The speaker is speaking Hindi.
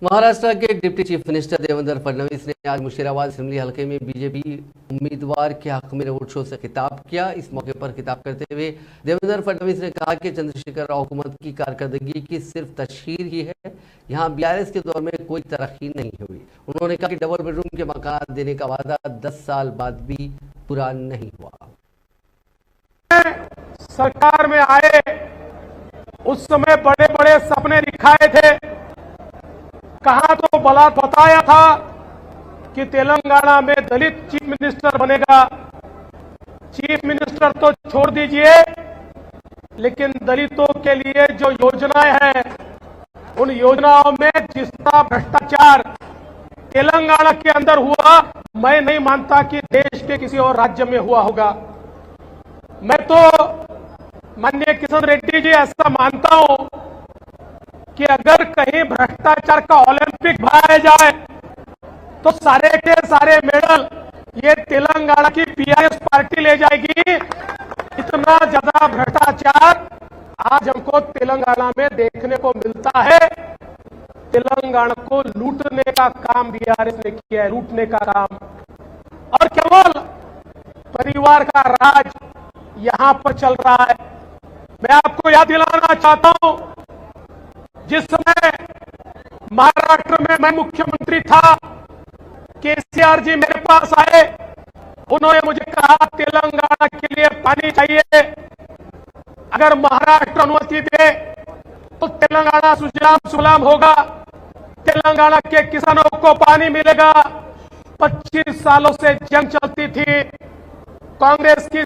महाराष्ट्र के deputy chief minister Devendra Fadnavis ने आज मुशीराबाद असेंबली हलके में बीजेपी उम्मीदवार के हक में रोड शो से खिताब किया। इस मौके पर खिताब करते हुए देवेंद्र फडणवीस ने कहा कि चंद्रशेखर राव हुकूमत की कारकर्दगी की सिर्फ तशहीर ही है, यहाँ बीआरएस के दौर में कोई तरक्की नहीं हुई। उन्होंने कहा कि डबल बेडरूम के मकान देने का वादा 10 साल बाद भी पूरा नहीं हुआ। सरकार में आए उस समय बड़े बड़े सपने दिखाए थे, कहा तो बताया था कि तेलंगाना में दलित चीफ मिनिस्टर बनेगा। चीफ मिनिस्टर तो छोड़ दीजिए, लेकिन दलितों के लिए जो योजनाएं हैं उन योजनाओं में जितना भ्रष्टाचार तेलंगाना के अंदर हुआ, मैं नहीं मानता कि देश के किसी और राज्य में हुआ होगा। मैं तो माननीय किशन रेड्डी जी ऐसा मानता हूं कि अगर कहीं भ्रष्टाचार का ओलंपिक भराया जाए तो सारे के सारे मेडल ये तेलंगाना की बीआरएस पार्टी ले जाएगी। इतना ज्यादा भ्रष्टाचार आज हमको तेलंगाना में देखने को मिलता है। तेलंगाना को लूटने का काम बीआरएस ने किया है, लूटने का काम, और केवल परिवार का राज यहां पर चल रहा है। मैं आपको याद दिलाना चाहता हूं, जिस समय महाराष्ट्र में मैं मुख्यमंत्री था, केसीआर जी मेरे पास आए, उन्होंने मुझे कहा तेलंगाना के लिए पानी चाहिए, अगर महाराष्ट्र अनुमति दे तो तेलंगाना सुजलाम सुफलाम होगा, तेलंगाना के किसानों को पानी मिलेगा। 25 सालों से जंग चलती थी, कांग्रेस की